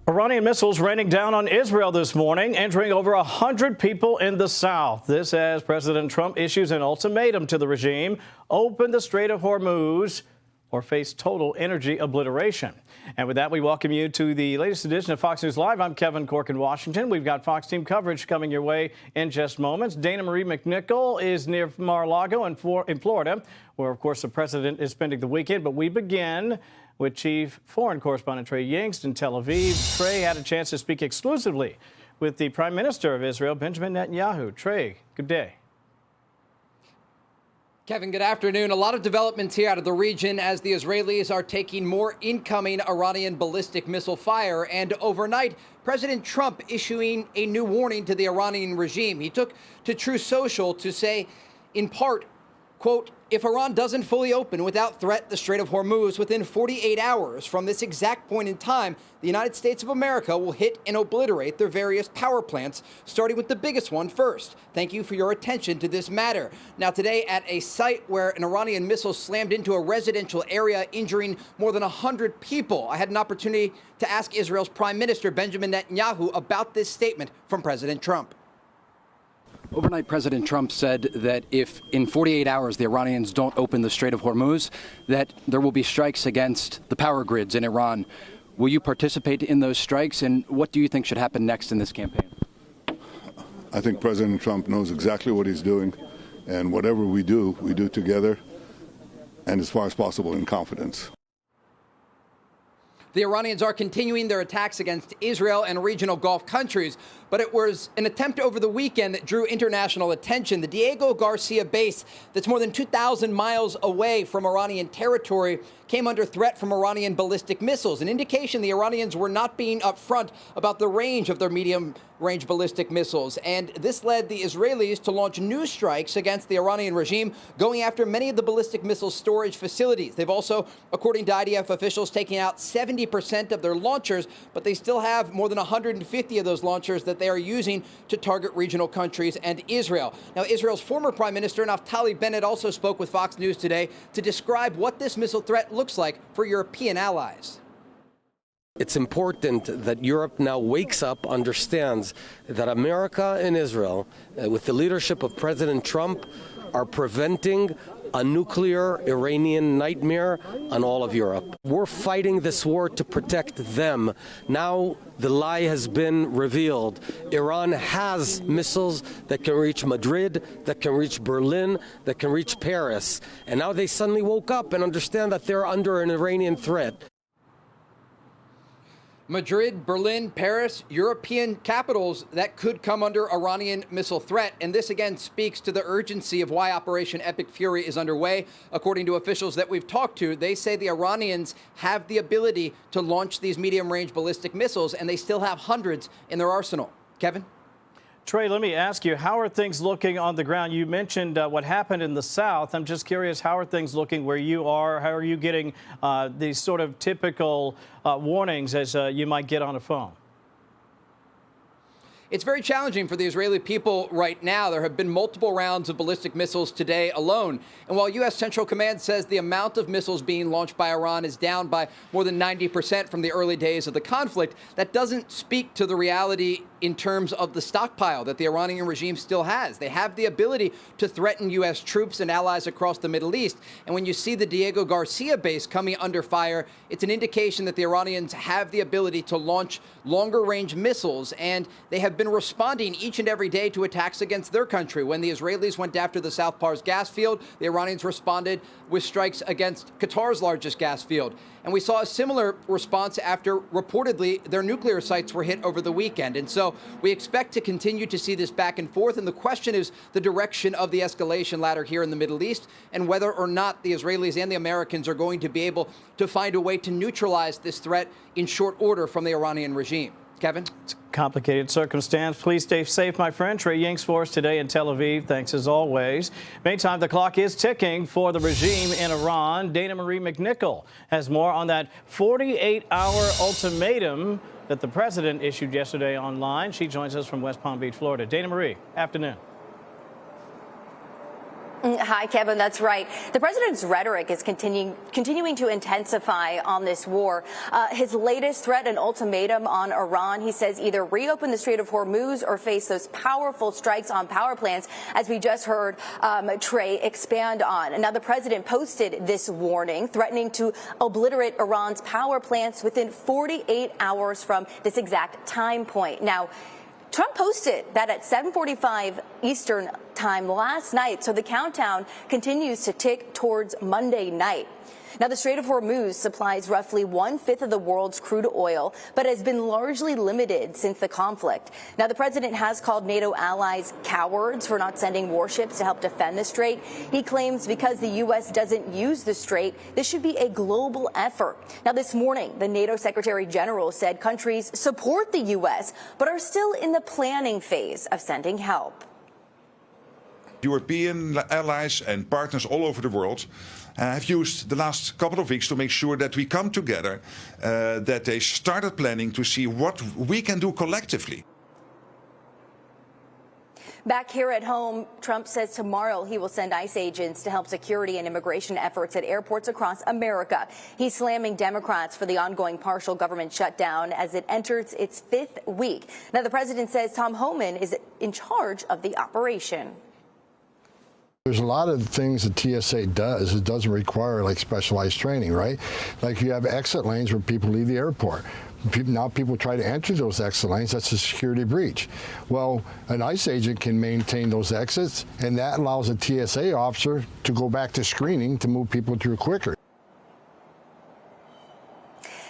Iranian missiles raining down on Israel this morning, injuring over 100 people in the south. This as President Trump issues an ultimatum to the regime: open the Strait of Hormuz or face total energy obliteration. And with that, we welcome you to the latest edition of Fox News Live. I'm Kevin Cork in Washington. We've got Fox team coverage coming your way in just moments. Danamarie McNicholl is near Mar-a-Lago in Florida, where, of course, the president is spending the weekend. But we begin with Chief Foreign Correspondent Trey Yingst in Tel Aviv. Trey had a chance to speak exclusively with the Prime Minister of Israel, Benjamin Netanyahu. Trey, good day. Kevin, good afternoon. A lot of developments here out of the region as the Israelis are taking more incoming Iranian ballistic missile fire. And overnight, President Trump issuing a new warning to the Iranian regime. He took to Truth Social to say, in part, quote, "If Iran doesn't fully open without threat the Strait of Hormuz within 48 hours from this exact point in time, the United States of America will hit and obliterate their various power plants, starting with the biggest one first. Thank you for your attention to this matter." Now, today at a site where an Iranian missile slammed into a residential area, injuring more than 100 people, I had an opportunity to ask Israel's Prime Minister Benjamin Netanyahu about this statement from President Trump. Overnight, President Trump said that if in 48 hours the Iranians don't open the Strait of Hormuz, that there will be strikes against the power grids in Iran. Will you participate in those strikes, and what do you think should happen next in this campaign? I think President Trump knows exactly what he's doing, and whatever we do together and as far as possible in confidence. The Iranians are continuing their attacks against Israel and regional Gulf countries, but it was an attempt over the weekend that drew international attention. The Diego Garcia base, that's more than 2,000 miles away from Iranian territory, came under threat from Iranian ballistic missiles, an indication the Iranians were not being upfront about the range of their medium-range ballistic missiles. And this led the Israelis to launch new strikes against the Iranian regime, going after many of the ballistic missile storage facilities. They've also, according to IDF officials, taken out 70% of their launchers, but they still have more than 150 of those launchers that they are using to target regional countries and Israel. Now, Israel's former Prime Minister, Naftali Bennett, also spoke with Fox News today to describe what this missile threat looks like for European allies. It's important that Europe now wakes up, understands that America and Israel, with the leadership of President Trump, are preventing a nuclear Iranian nightmare on all of Europe. We're fighting this war to protect them. Now the lie has been revealed. Iran has missiles that can reach Madrid, that can reach Berlin, that can reach Paris. And now they suddenly woke up and understand that they're under an Iranian threat. Madrid, Berlin, Paris, European capitals that could come under Iranian missile threat. And this again speaks to the urgency of why Operation Epic Fury is underway. According to officials that we've talked to, they say the Iranians have the ability to launch these medium-range ballistic missiles, and they still have hundreds in their arsenal. Kevin? Trey, let me ask you, how are things looking on the ground? You mentioned what happened in the south. I'm just curious, how are things looking where you are? How are you getting these sort of typical warnings as you might get on a phone? It's very challenging for the Israeli people right now. There have been multiple rounds of ballistic missiles today alone. And while U.S. Central Command says the amount of missiles being launched by Iran is down by more than 90% from the early days of the conflict, that doesn't speak to the reality in terms of the stockpile that the Iranian regime still has. They have the ability to threaten U.S. troops and allies across the Middle East. And when you see the Diego Garcia base coming under fire, it's an indication that the Iranians have the ability to launch longer-range missiles, and they have been responding each and every day to attacks against their country. When the Israelis went after the South Pars gas field, the Iranians responded with strikes against Qatar's largest gas field. And we saw a similar response after reportedly their nuclear sites were hit over the weekend. And so we expect to continue to see this back and forth. And the question is the direction of the escalation ladder here in the Middle East, and whether or not the Israelis and the Americans are going to be able to find a way to neutralize this threat in short order from the Iranian regime. Kevin? It's a complicated circumstance. Please stay safe, my friend. Trey Yingst for us today in Tel Aviv. Thanks as always. Meantime, the clock is ticking for the regime in Iran. Danamarie McNicholl has more on that 48-hour ultimatum that the president issued yesterday online. She joins us from West Palm Beach, Florida. Danamarie, afternoon. Hi, Kevin. That's right. The president's rhetoric is continuing to intensify on this war. His latest threat, an ultimatum on Iran. He says either reopen the Strait of Hormuz or face those powerful strikes on power plants, as we just heard Trey expand on. Now, the president posted this warning, threatening to obliterate Iran's power plants within 48 hours from this exact time point. Now, Trump posted that at 7:45 Eastern time last night, so the countdown continues to tick towards Monday night. Now, the Strait of Hormuz supplies roughly 1/5 of the world's crude oil, but has been largely limited since the conflict. Now, the president has called NATO allies cowards for not sending warships to help defend the strait. He claims because the U.S. doesn't use the strait, this should be a global effort. Now, this morning, the NATO Secretary General said countries support the U.S., but are still in the planning phase of sending help. European allies and partners all over the world have used the last couple of weeks to make sure that we come together, that they started planning to see what we can do collectively. Back here at home, Trump says tomorrow he will send ICE agents to help security and immigration efforts at airports across America. He's slamming Democrats for the ongoing partial government shutdown as it enters its 5th week. Now, the president says Tom Homan is in charge of the operation. There's a lot of things that TSA does. It doesn't require like specialized training, right? Like you have exit lanes where people leave the airport. Now people try to enter those exit lanes. That's a security breach. Well, an ICE agent can maintain those exits, and that allows a TSA officer to go back to screening to move people through quicker.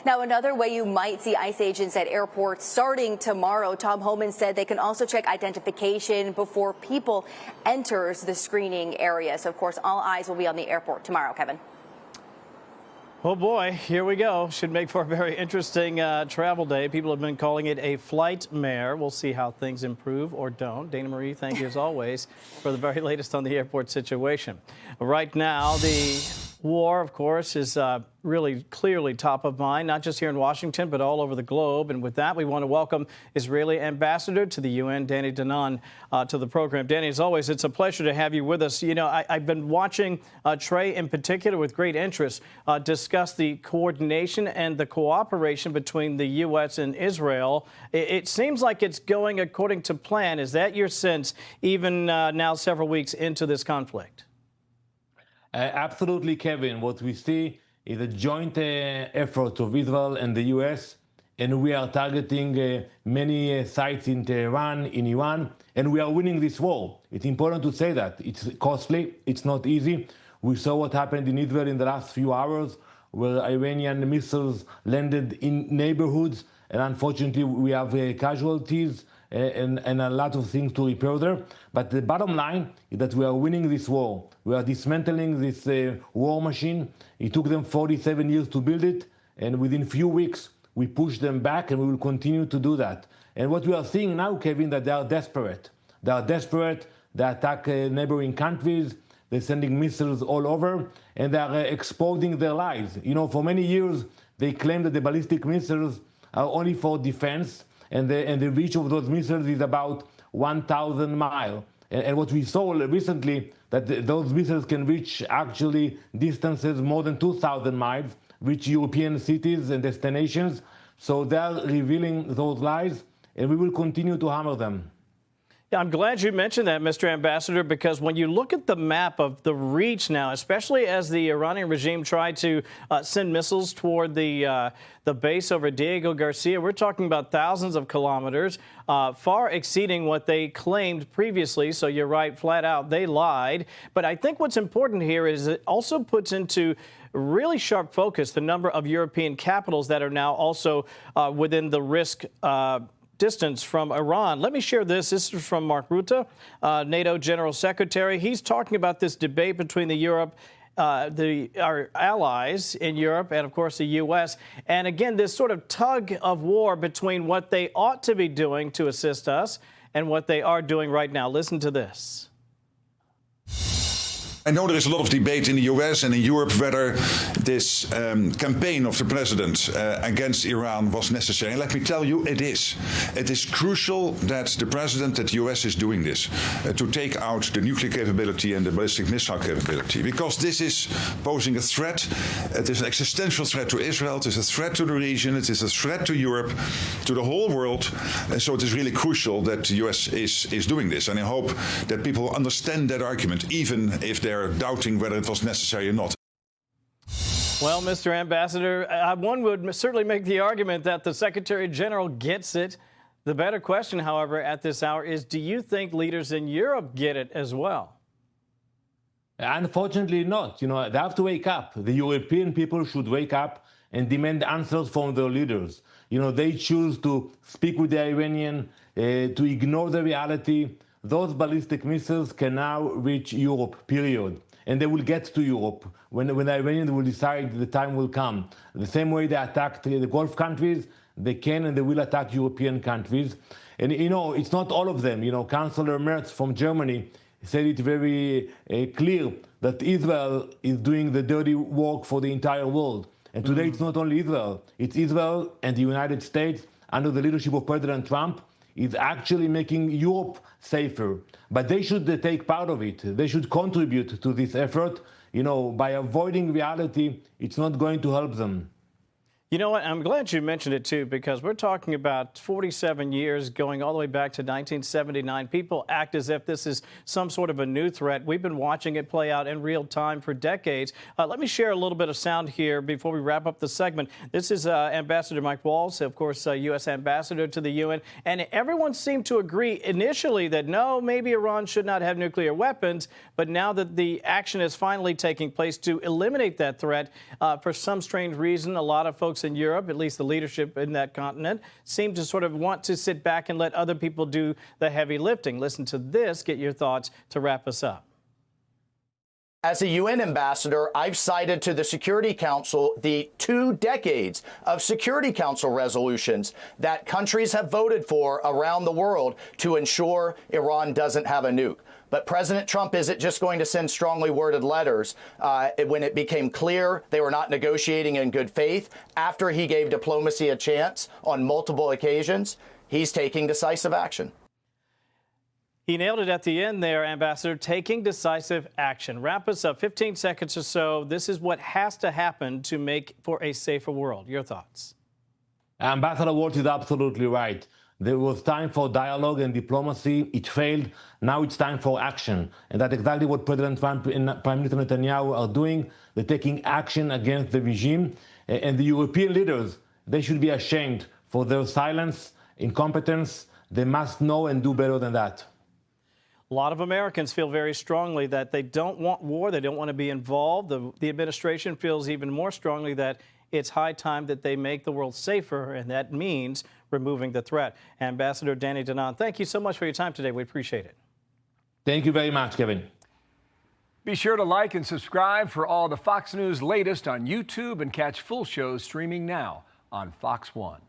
Now, another way you might see ICE agents at airports starting tomorrow, Tom Homan said they can also check identification before people enters the screening area. So, of course, all eyes will be on the airport tomorrow, Kevin. Oh, boy, here we go. Should make for a very interesting travel day. People have been calling it a flight mare. We'll see how things improve or don't. Danamarie, thank you as always for the very latest on the airport situation. Right now, the war, of course, is really clearly top of mind, not just here in Washington, but all over the globe. And with that, we want to welcome Israeli Ambassador to the UN, Danny Danon, to the program. Danny, as always, it's a pleasure to have you with us. You know, I've been watching Trey in particular with great interest discuss the coordination and the cooperation between the U.S. and Israel. It seems like it's going according to plan. Is that your sense, even now several weeks into this conflict? Absolutely, Kevin. What we see is a joint effort of Israel and the U.S., and we are targeting many sites in Tehran, in Iran, and we are winning this war. It's important to say that. It's costly. It's not easy. We saw what happened in Israel in the last few hours, where Iranian missiles landed in neighborhoods, and unfortunately, we have casualties and a lot of things to repair there. But the bottom line is that we are winning this war. We are dismantling this war machine. It took them 47 years to build it, and within few weeks, we pushed them back, and we will continue to do that. And what we are seeing now, Kevin, that they are desperate. They are desperate. They attack neighboring countries. They're sending missiles all over, and they are exposing their lives. You know, for many years, they claimed that the ballistic missiles are only for defense, and the reach of those missiles is about 1,000 miles. And what we saw recently, that those missiles can reach actually distances more than 2,000 miles, reach European cities and destinations. So they are revealing those lies, and we will continue to hammer them. Yeah, I'm glad you mentioned that, Mr. Ambassador, because when you look at the map of the reach now, especially as the Iranian regime tried to send missiles toward the base over Diego Garcia, we're talking about thousands of kilometers, far exceeding what they claimed previously. So you're right, flat out, they lied. But I think what's important here is it also puts into really sharp focus the number of European capitals that are now also within the risk distance from Iran. Let me share this. This is from Mark Rutte, NATO General Secretary. He's talking about this debate between our allies in Europe and, of course, the U.S. And again, this sort of tug of war between what they ought to be doing to assist us and what they are doing right now. Listen to this. I know there is a lot of debate in the US and in Europe whether this campaign of the president against Iran was necessary. And let me tell you, it is. It is crucial that the president, that the US is doing this, to take out the nuclear capability and the ballistic missile capability, because this is posing a threat. It is an existential threat to Israel. It is a threat to the region. It is a threat to Europe, to the whole world. So it is really crucial that the US is doing this. And I hope that people understand that argument, even if they're doubting whether it was necessary or not. Well, Mr. Ambassador, one would certainly make the argument that the Secretary General gets it. The better question, however, at this hour is, do you think leaders in Europe get it as well? Unfortunately not. You know, they have to wake up. The European people should wake up and demand answers from their leaders. You know, they choose to speak with the Iranian, to ignore the reality. Those ballistic missiles can now reach Europe, period. And they will get to Europe when the Iranians will decide the time will come. The same way they attacked the Gulf countries, they can and they will attack European countries. And, you know, it's not all of them. You know, Chancellor Merz from Germany said it very clear that Israel is doing the dirty work for the entire world. And today it's not only Israel. It's Israel and the United States, under the leadership of President Trump, is actually making Europe safer. But they should take part of it. They should contribute to this effort. You know, by avoiding reality, it's not going to help them. You know what? I'm glad you mentioned it, too, because we're talking about 47 years going all the way back to 1979. People act as if this is some sort of a new threat. We've been watching it play out in real time for decades. Let me share a little bit of sound here before we wrap up the segment. This is Ambassador Mike Waltz, of course, U.S. Ambassador to the UN. And everyone seemed to agree initially that, no, maybe Iran should not have nuclear weapons. But now that the action is finally taking place to eliminate that threat, for some strange reason, a lot of folks in Europe, at least the leadership in that continent, seem to sort of want to sit back and let other people do the heavy lifting. Listen to this, get your thoughts to wrap us up. As a UN ambassador, I've cited to the Security Council the 2 decades of Security Council resolutions that countries have voted for around the world to ensure Iran doesn't have a nuke. But President Trump isn't just going to send strongly worded letters. When it became clear they were not negotiating in good faith, after he gave diplomacy a chance on multiple occasions, he's taking decisive action. He nailed it at the end there, Ambassador, taking decisive action. Wrap us up, 15 seconds or so. This is what has to happen to make for a safer world. Your thoughts? Ambassador Waltz is absolutely right. There was time for dialogue and diplomacy. It failed. Now it's time for action. And that's exactly what President Trump and Prime Minister Netanyahu are doing. They're taking action against the regime. And the European leaders, they should be ashamed for their silence, incompetence. They must know and do better than that. A lot of Americans feel very strongly that they don't want war. They don't want to be involved. The administration feels even more strongly that it's high time that they make the world safer, and that means removing the threat. Ambassador Danny Danon, thank you so much for your time today. We appreciate it. Thank you very much, Kevin. Be sure to like and subscribe for all the Fox News latest on YouTube and catch full shows streaming now on Fox One.